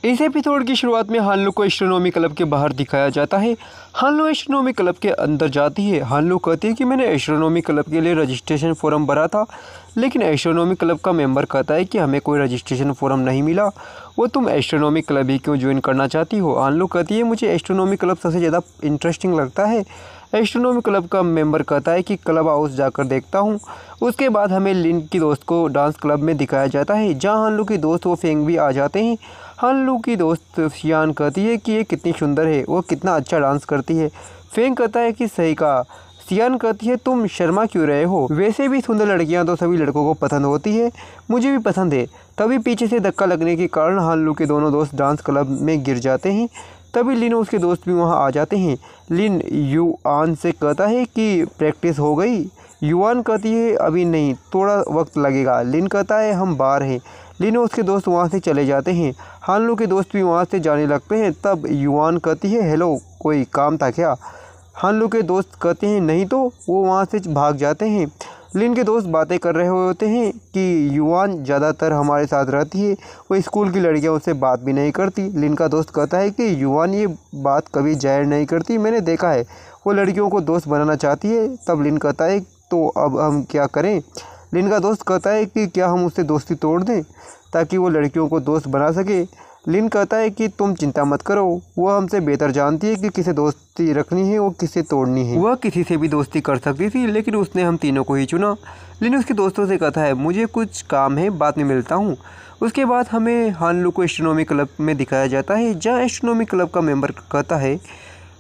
इस एपिसोड की शुरुआत में हानलू को एस्ट्रोनॉमी क्लब के बाहर दिखाया जाता है। हानलू एस्ट्रोनॉमी क्लब के अंदर जाती है। हानलू कहती है कि मैंने एस्ट्रोनॉमी क्लब के लिए रजिस्ट्रेशन फॉर्म भरा था, लेकिन एस्ट्रोनॉमी क्लब का मेंबर कहता है कि हमें कोई रजिस्ट्रेशन फॉर्म नहीं मिला। वो तुम एस्ट्रोनॉमी क्लब ही क्यों ज्वाइन करना चाहती हो? हानलू कहती है मुझे एस्ट्रोनॉमी क्लब सबसे ज़्यादा इंटरेस्टिंग लगता है। एस्ट्रोनॉमी क्लब का मेंबर कहता है कि क्लब हाउस जाकर देखता हूँ। उसके बाद हमें लिन की दोस्त को डांस क्लब में दिखाया जाता है, जहाँ हानलू की दोस्त वो फेंग भी आ जाते हैं। हानलू की दोस्त शियान कहती है कि ये कितनी सुंदर है, वो कितना अच्छा डांस करती है। फेंग कहता है कि सही कहा। शियान कहती है तुम शर्मा क्यों रहे हो? वैसे भी सुंदर लड़कियां तो सभी लड़कों को पसंद होती है, मुझे भी पसंद है। तभी पीछे से धक्का लगने के कारण हानलू के दोनों दोस्त डांस क्लब में गिर जाते हैं। तभी लिन और उसके दोस्त भी वहां आ जाते हैं। लिन युआन से कहता है कि प्रैक्टिस हो गई। युआन कहती है अभी नहीं, थोड़ा वक्त लगेगा। लिन कहता है हम बाहर हैं। लिन और उसके दोस्त वहाँ से चले जाते हैं। हानलू के दोस्त भी वहाँ से जाने लगते हैं। तब युआन कहती है हेलो, कोई काम था क्या? हानलू के दोस्त कहते हैं नहीं तो। वो वहाँ से भाग जाते हैं। लिन के दोस्त बातें कर रहे होते हैं कि युआन ज़्यादातर हमारे साथ रहती है, वो स्कूल की लड़कियों से बात भी नहीं करती। लिन का दोस्त कहता है कि युआन ये बात कभी जाहिर नहीं करती, मैंने देखा है, वो लड़कियों को दोस्त बनाना चाहती है। तब लिन कहता है तो अब हम क्या करें? लिन का दोस्त कहता है कि क्या हम उससे दोस्ती तोड़ दें ताकि वो लड़कियों को दोस्त बना सके? लिन कहता है कि तुम चिंता मत करो, वह हमसे बेहतर जानती है कि किसे दोस्ती रखनी है और किसे तोड़नी है। वह किसी से भी दोस्ती कर सकती थी, लेकिन उसने हम तीनों को ही चुना। लिन उसके दोस्तों से कहता है मुझे कुछ काम है, बाद में मिलता हूँ। उसके बाद हमें हानलू को एस्ट्रोनॉमी क्लब में दिखाया जाता है, जहाँ एस्ट्रोनॉमी क्लब का मेंबर कहता है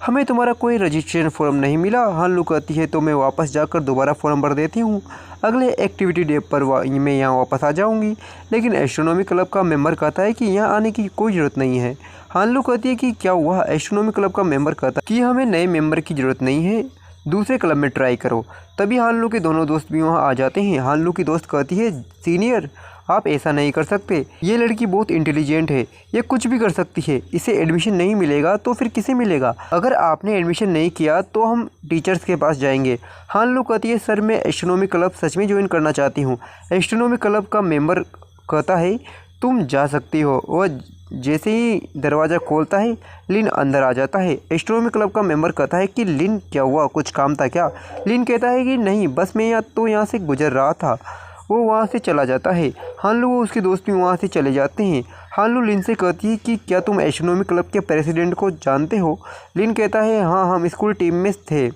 हमें तुम्हारा कोई रजिस्ट्रेशन फॉर्म नहीं मिला। हानलू कहती है तो मैं वापस जाकर दोबारा फॉर्म भर देती हूँ, अगले एक्टिविटी डे पर मैं यहाँ वापस आ जाऊँगी। लेकिन एस्ट्रोनॉमी क्लब का मेंबर कहता है कि यहाँ आने की कोई ज़रूरत नहीं है। हानलू कहती है कि क्या हुआ? एस्ट्रोनॉमी क्लब का मेंबर कहता है कि हमें नए मेंबर की ज़रूरत नहीं है, दूसरे क्लब में ट्राई करो। तभी हानलू के दोनों दोस्त भी वहाँ आ जाते हैं। हानलू की दोस्त कहती है सीनियर आप ऐसा नहीं कर सकते, ये लड़की बहुत इंटेलिजेंट है, ये कुछ भी कर सकती है, इसे एडमिशन नहीं मिलेगा तो फिर किसे मिलेगा? अगर आपने एडमिशन नहीं किया तो हम टीचर्स के पास जाएंगे। हानलू कहती है सर मैं एस्ट्रोनॉमी क्लब सच में ज्वाइन करना चाहती हूँ। एस्ट्रोनॉमी क्लब का मेंबर कहता है तुम जा सकती हो। वह जैसे ही दरवाज़ा खोलता है लिन अंदर आ जाता है। एस्ट्रोनॉमी क्लब का मेंबर कहता है कि लिन क्या हुआ, कुछ काम था क्या? लिन कहता है कि नहीं, बस मैं यहाँ से गुजर रहा था। वो वहाँ से चला जाता है। हानलू वो उसके दोस्त भी वहाँ से चले जाते हैं। हानलू लिन से कहती है कि क्या तुम एस्ट्रोनॉमी क्लब के प्रेसिडेंट को जानते हो? लिन कहता है हाँ, हम स्कूल टीम में थे।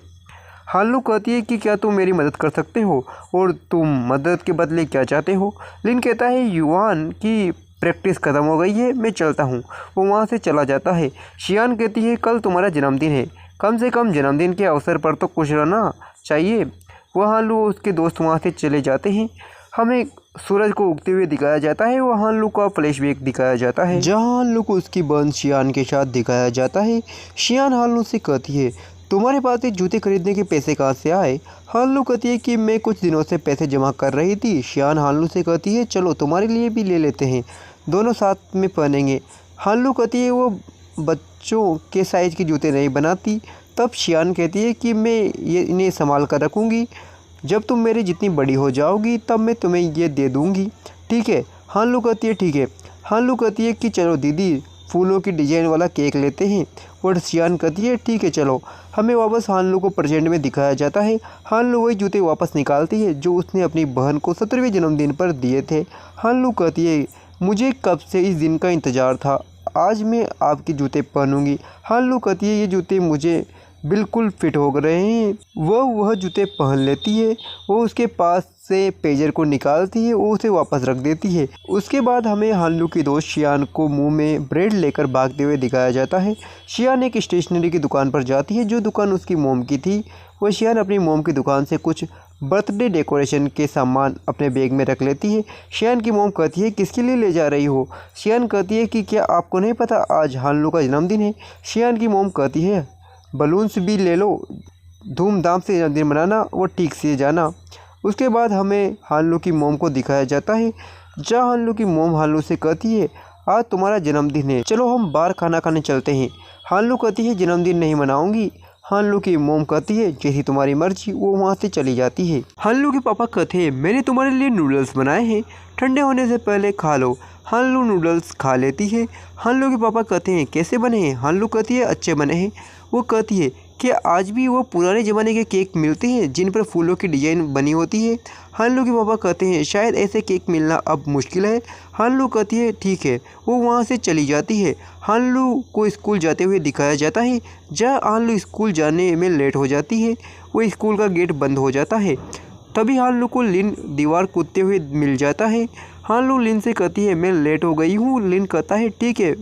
हानलू कहती है कि क्या तुम मेरी मदद कर सकते हो और तुम मदद के बदले क्या चाहते हो? लिन कहता है युआन की प्रैक्टिस ख़त्म हो गई है, मैं चलता हूँ। वो वहाँ से चला जाता है। शियान कहती है कल तुम्हारा जन्मदिन है, कम से कम जन्मदिन के अवसर पर तो खुश रहना चाहिए। वह हानलू उसके दोस्त वहाँ से चले जाते हैं। हमें सूरज को उगते हुए दिखाया जाता है। वह हानलू का फ्लैशबैक दिखाया जाता है, जहाँ हानलू को उसकी बहन शियान के साथ दिखाया जाता है। शियान हानलू से कहती है तुम्हारे पास ये जूते खरीदने के पैसे कहाँ से आए? हानलू कहती है कि मैं कुछ दिनों से पैसे जमा कर रही थी। शियान हानलू से कहती है चलो तुम्हारे लिए भी ले लेते हैं, दोनों साथ में पहनेंगे। हानलू कहती है वो बच्चों के साइज़ के जूते नहीं बनाती। तब शियान कहती है कि मैं इन्हें संभाल कर रखूँगी, जब तुम मेरी जितनी बड़ी हो जाओगी तब मैं तुम्हें ये दे दूँगी, ठीक है? हानलू कहती है ठीक है। हानलू कहती है कि चलो दीदी फूलों की डिजाइन वाला केक लेते हैं। और शियान कहती है ठीक है चलो। हमें वापस हानलू को प्रेजेंट में दिखाया जाता है। हानलू वही जूते वापस निकालती है जो उसने अपनी बहन को 17वें जन्मदिन पर दिए थे। हानलू कहती है मुझे कब से इस दिन का इंतज़ार था, आज मैं आपके जूते पहनूंगी। हानलू कहती है ये जूते मुझे बिल्कुल फिट हो रहे हैं। वह जूते पहन लेती है। वो उसके पास से पेजर को निकालती है और उसे वापस रख देती है। उसके बाद हमें हानलू की दोस्त शियान को मुंह में ब्रेड लेकर भागते हुए दिखाया जाता है। शियान एक स्टेशनरी की दुकान पर जाती है, जो दुकान उसकी मोम की थी। वह शियान अपनी मोम की दुकान से कुछ बर्थडे डेकोरेशन के सामान अपने बैग में रख लेती है। शियान की मोम कहती है किसके लिए ले जा रही हो? शियान कहती है कि क्या आपको नहीं पता आज हानलू का जन्मदिन है? शियान की मोम कहती है बलून्स भी ले लो, धूमधाम से जन्मदिन मनाना और ठीक से जाना। उसके बाद हमें हानलू की मोम को दिखाया जाता है, जहाँ हानलू की मोम हानलू से कहती है आज तुम्हारा जन्मदिन है, चलो हम बाहर खाना खाने चलते हैं। हानलू कहती है जन्मदिन नहीं मनाऊंगी। हानलू की मोम कहती है जैसी तुम्हारी मर्जी। वो वहाँ से चली जाती है। हानलू के पापा कहते हैं मैंने तुम्हारे लिए नूडल्स बनाए हैं, ठंडे होने से पहले खा लो। हानलू नूडल्स खा लेती है। हानलू के पापा कहते हैं कैसे बने हैं? हानलू कहती है अच्छे बने हैं। वो कहती है कि आज भी वो पुराने ज़माने के केक मिलते हैं जिन पर फूलों की डिज़ाइन बनी होती है। हानलू के पापा कहते हैं शायद ऐसे केक मिलना अब मुश्किल है। हानलू कहती है ठीक है। वो वहाँ से चली जाती है। हानलू को स्कूल जाते हुए दिखाया जाता है जहाँ हानलू स्कूल जाने में लेट हो जाती है। वो स्कूल का गेट बंद हो जाता है। तभी हानलू को लिन दीवार कूदते हुए मिल जाता है। हानलू लिन से कहती है मैं लेट हो गई हूँ। लिन कहता है ठीक है,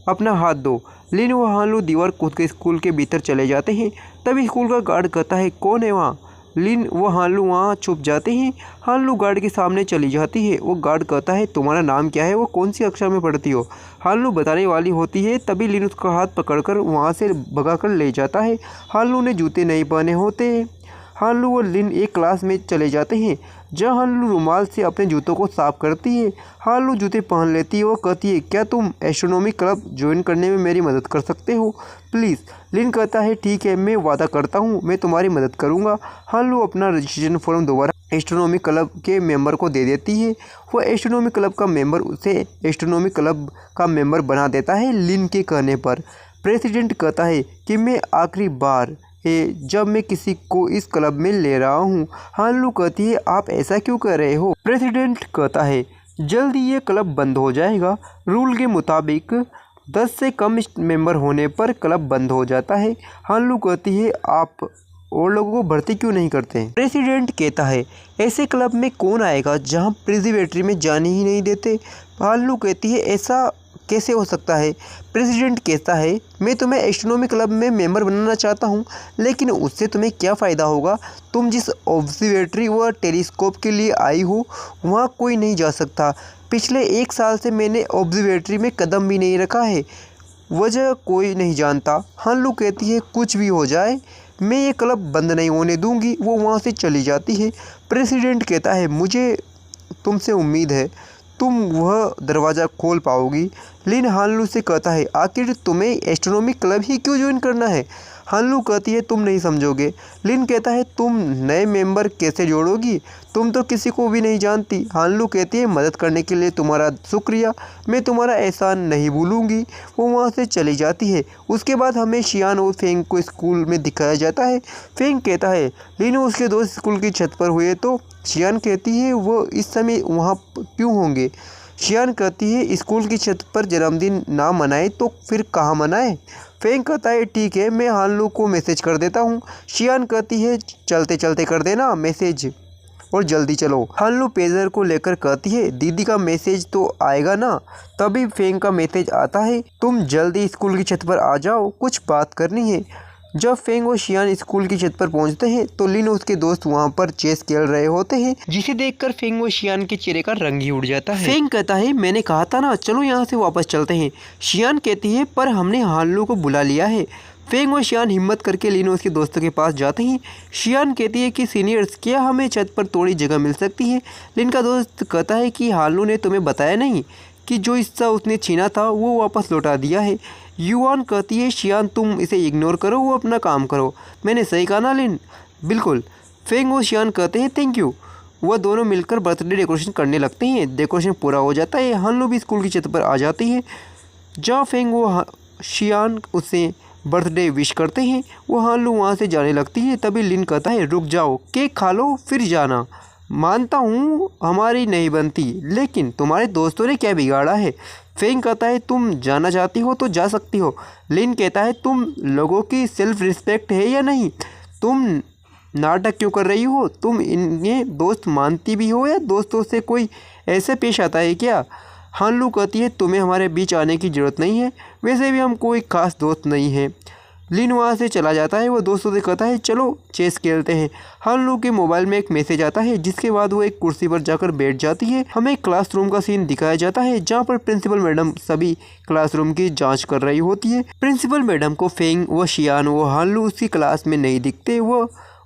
अपना हाथ दो। लिन व हानलू दीवार कूद के स्कूल के भीतर चले जाते हैं। तभी स्कूल का गार्ड कहता है कौन है वहाँ? लिन व हानलू वहाँ छुप जाते हैं। हानलू गार्ड के सामने चली जाती है। वो गार्ड कहता है तुम्हारा नाम क्या है? वो कौन सी कक्षा में पढ़ती हो? हानलू बताने वाली होती है तभी लिन उसका हाथ पकड़कर वहाँ से भगाकर ले जाता है। हानलू ने जूते नहीं पहने होते। हानलू और लिन एक क्लास में चले जाते हैं जहाँ हानलू रुमाल से अपने जूतों को साफ करती है। हानलू जूते पहन लेती है। वो कहती है क्या तुम एस्ट्रोनॉमी क्लब ज्वाइन करने में मेरी मदद कर सकते हो प्लीज़? लिन कहता है ठीक है, मैं वादा करता हूँ मैं तुम्हारी मदद करूँगा। हानलू अपना रजिस्ट्रेशन फॉर्म दोबारा एस्ट्रोनॉमी क्लब के मेंबर को दे देती है। वो एस्ट्रोनॉमी क्लब का मेंबर उसे एस्ट्रोनॉमी क्लब का मेंबर बना देता है। लिन के कहने पर प्रेसिडेंट कहता है कि मैं आखिरी बार जब मैं किसी को इस क्लब में ले रहा हूँ। हानलू कहती है आप ऐसा क्यों कर रहे हो? प्रेसिडेंट कहता है जल्द ही ये क्लब बंद हो जाएगा। रूल के मुताबिक 10 से कम मेंबर होने पर क्लब बंद हो जाता है। हानलू कहती है आप और लोगों को भर्ती क्यों नहीं करते? प्रेसिडेंट कहता है ऐसे क्लब में कौन आएगा जहाँ प्रेसिडेंट्री में जाने ही नहीं देते। हानलू कहती है ऐसा कैसे हो सकता है? प्रेसिडेंट कहता है मैं तुम्हें एस्ट्रोनॉमी क्लब में मेंबर बनाना चाहता हूँ, लेकिन उससे तुम्हें क्या फ़ायदा होगा? तुम जिस ऑब्जर्वेटरी व टेलीस्कोप के लिए आई हो वहाँ कोई नहीं जा सकता। पिछले 1 साल से मैंने ऑब्जर्वेटरी में कदम भी नहीं रखा है, वजह कोई नहीं जानता। हानलू कहती है कुछ भी हो जाए मैं ये क्लब बंद नहीं होने दूँगी। वो वहाँ से चली जाती है। प्रेसिडेंट कहता है मुझे तुमसे उम्मीद है तुम वह दरवाज़ा खोल पाओगी। लिन हानलू से कहता है आखिर तुम्हें एस्ट्रोनॉमी क्लब ही क्यों ज्वाइन करना है? हानलू कहती है तुम नहीं समझोगे। लिन कहता है तुम नए मेंबर कैसे जोड़ोगी? तुम तो किसी को भी नहीं जानती। हानलू कहती है मदद करने के लिए तुम्हारा शुक्रिया, मैं तुम्हारा एहसान नहीं भूलूंगी। वो वहाँ से चली जाती है। उसके बाद हमें शियान और फेंग को स्कूल में दिखाया जाता है। फेंग कहता है लिन और उसके दोस्त स्कूल की छत पर हुए तो? शियान कहती है वो इस समय वहाँ क्यों होंगे? शियान कहती है स्कूल की छत पर जन्मदिन ना मनाए तो फिर कहाँ मनाए? फेंग कहता है ठीक है, मैं हानलू को मैसेज कर देता हूँ। शियान कहती है चलते चलते कर देना मैसेज और जल्दी चलो। हानलू पेजर को लेकर कहती है दीदी का मैसेज तो आएगा ना? तभी फेंग का मैसेज आता है तुम जल्दी स्कूल की छत पर आ जाओ, कुछ बात करनी है। जब फेंग और शियान स्कूल की छत पर पहुंचते हैं तो लिन और उसके दोस्त वहां पर चेस खेल रहे होते हैं, जिसे देखकर फेंग और शियान के चेहरे का रंग ही उड़ जाता है। फेंग कहता है मैंने कहा था ना चलो यहाँ से वापस चलते हैं। शियान कहती है पर हमने हानलू को बुला लिया है। फेंग और शियान हिम्मत करके लिन और उसके दोस्तों के पास जाते हैं। शियान कहती है कि सीनियर्स क्या हमें छत पर थोड़ी जगह मिल सकती है? लिन का दोस्त कहता है कि हानलू ने तुम्हें बताया नहीं कि जो हिस्सा उसने छीना था वो वापस लौटा दिया है। युआन कहती है शियान तुम इसे इग्नोर करो, वो अपना काम करो। मैंने सही कहा ना लिन? बिल्कुल। फेंग और शियान कहते हैं थैंक यू। वह दोनों मिलकर बर्थडे डेकोरेशन करने लगते हैं। डेकोरेशन पूरा हो जाता है। हानलू भी स्कूल की छत पर आ जाती है। जहाँ फेंग व शियान उसे बर्थडे विश करते हैं वो हानलू वहाँ से जाने लगती है। तभी लिन कहता है रुक जाओ, केक खा लो फिर जाना। मानता हूँ हमारी नहीं बनती, लेकिन तुम्हारे दोस्तों ने क्या बिगाड़ा है? फेंग कहता है तुम जाना चाहती हो तो जा सकती हो। लिन कहता है तुम लोगों की सेल्फ रिस्पेक्ट है या नहीं? तुम नाटक क्यों कर रही हो? तुम इन्हें दोस्त मानती भी हो या दोस्तों से कोई ऐसे पेश आता है क्या? हानलू कहती है तुम्हें हमारे बीच आने की ज़रूरत नहीं है, वैसे भी हम कोई खास दोस्त नहीं हैं। लिन वहाँ से चला जाता है। वो दोस्तों से कहता है चलो चेस खेलते हैं। हानलू के मोबाइल में एक मैसेज आता है जिसके बाद वो एक कुर्सी पर जाकर बैठ जाती है। हमें क्लासरूम का सीन दिखाया जाता है जहाँ पर प्रिंसिपल मैडम सभी क्लासरूम की जांच कर रही होती है। प्रिंसिपल मैडम को फेंग व शियान व हानलू उसकी क्लास में नहीं दिखते। वो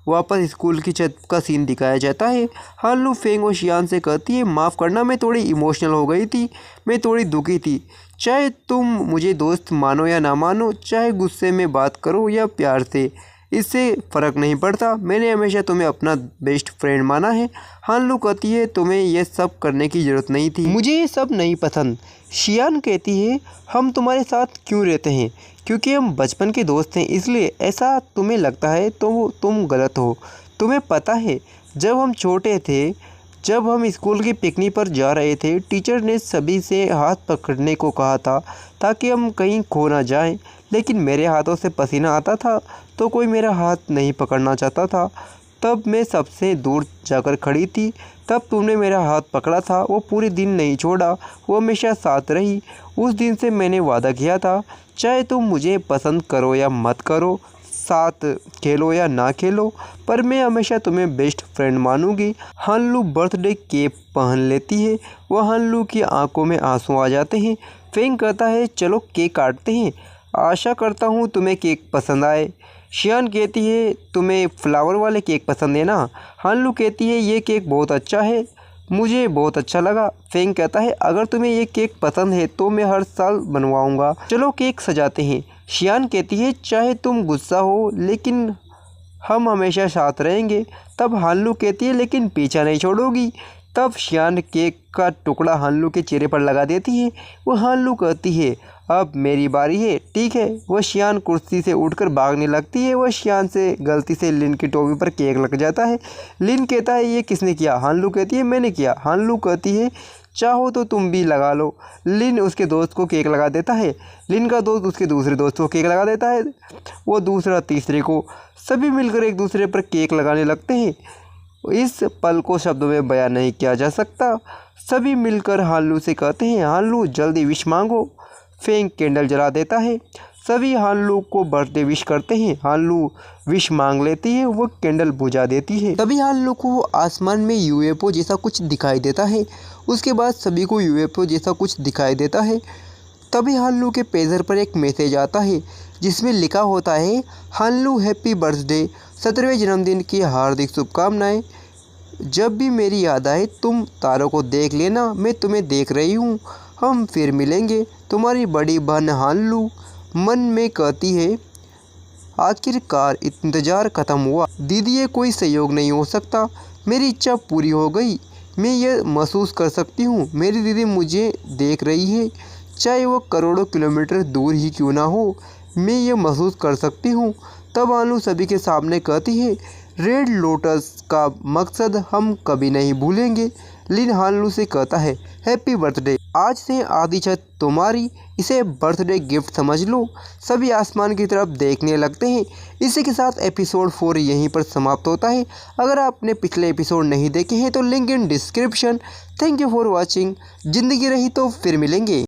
वापस स्कूल की छत का सीन दिखाया जाता है। हानलू फेंग और शियान से कहती है माफ़ करना, मैं थोड़ी इमोशनल हो गई थी, मैं थोड़ी दुखी थी। चाहे तुम मुझे दोस्त मानो या ना मानो, चाहे गुस्से में बात करो या प्यार से, इससे फ़र्क नहीं पड़ता। मैंने हमेशा तुम्हें अपना बेस्ट फ्रेंड माना है। हानलू कहती है तुम्हें यह सब करने की ज़रूरत नहीं थी, मुझे ये सब नहीं पसंद। शियान कहती है हम तुम्हारे साथ क्यों रहते हैं? क्योंकि हम बचपन के दोस्त हैं, इसलिए ऐसा तुम्हें लगता है तो तुम गलत हो। तुम्हें पता है जब हम छोटे थे, जब हम स्कूल की पिकनिक पर जा रहे थे, टीचर ने सभी से हाथ पकड़ने को कहा था ताकि हम कहीं खो ना जाएं, लेकिन मेरे हाथों से पसीना आता था तो कोई मेरा हाथ नहीं पकड़ना चाहता था। तब मैं सबसे दूर जाकर खड़ी थी, तब तुमने मेरा हाथ पकड़ा था। वो पूरे दिन नहीं छोड़ा, वो हमेशा साथ रही। उस दिन से मैंने वादा किया था, चाहे तुम मुझे पसंद करो या मत करो, साथ खेलो या ना खेलो, पर मैं हमेशा तुम्हें बेस्ट फ्रेंड मानूंगी। हानलू बर्थडे केक पहन लेती है। वह हानलू की आंखों में आंसू आ जाते हैं। फेंग कहता है चलो केक काटते हैं, आशा करता हूँ तुम्हें केक पसंद आए। शियान कहती है तुम्हें फ्लावर वाले केक पसंद है ना? हानलू कहती है ये केक बहुत अच्छा है, मुझे बहुत अच्छा लगा। फेंग कहता है अगर तुम्हें ये केक पसंद है तो मैं हर साल बनवाऊंगा, चलो केक सजाते हैं। शियान कहती है चाहे तुम गुस्सा हो लेकिन हम हमेशा साथ रहेंगे। तब हानलू कहती है लेकिन पीछा नहीं छोड़ोगी। तब शियान केक का टुकड़ा हानलू के चेहरे पर लगा देती है। वो हानलू कहती है अब मेरी बारी है, ठीक है। वह शियान कुर्सी से उठकर भागने लगती है। वह शियान से गलती से लिन की टोपी पर केक लग जाता है। लिन कहता है ये किसने किया? हानलू कहती है मैंने किया। हानलू कहती है चाहो तो तुम भी लगा लो। लिन उसके दोस्त को केक लगा देता है। लिन का दोस्त उसके दूसरे दोस्त को केक लगा देता है, वो दूसरा तीसरे को। सभी मिलकर एक दूसरे पर केक लगाने लगते हैं। इस पल को शब्दों में बयान नहीं किया जा सकता। सभी मिलकर हानलू से कहते हैं हानलू जल्दी विश मांगो। फेंग कैंडल जला देता है। सभी हानलू को बर्थडे विश करते हैं। हानलू विश मांग लेती है, वो कैंडल बुझा देती है। तभी हानलू को आसमान में यूएफओ जैसा कुछ दिखाई देता है। उसके बाद सभी को यूएफओ जैसा कुछ दिखाई देता है। तभी हानलू के पेजर पर एक मैसेज आता है जिसमें लिखा होता है हानलू हैप्पी बर्थडे, 17वें जन्मदिन की हार्दिक शुभकामनाएं। जब भी मेरी याद आए तुम तारों को देख लेना, मैं तुम्हें देख रही हूँ, हम फिर मिलेंगे। तुम्हारी बड़ी बहन हानलू। मन में कहती है आखिरकार इंतज़ार ख़त्म हुआ। दीदी ये कोई सहयोग नहीं हो सकता, मेरी इच्छा पूरी हो गई। मैं ये महसूस कर सकती हूँ मेरी दीदी मुझे देख रही है, चाहे वो करोड़ों किलोमीटर दूर ही क्यों ना हो, मैं ये महसूस कर सकती हूँ। तब हानलू सभी के सामने कहती है रेड लोटस का मकसद हम कभी नहीं भूलेंगे। लिन हानलू से कहता है हैप्पी बर्थडे, आज से आधी छत तुम्हारी, इसे बर्थडे गिफ्ट समझ लो। सभी आसमान की तरफ देखने लगते हैं। इसी के साथ एपिसोड 4 यहीं पर समाप्त होता है। अगर आपने पिछले एपिसोड नहीं देखे हैं तो link in description. Thank you for watching. ज़िंदगी रही तो फिर मिलेंगे।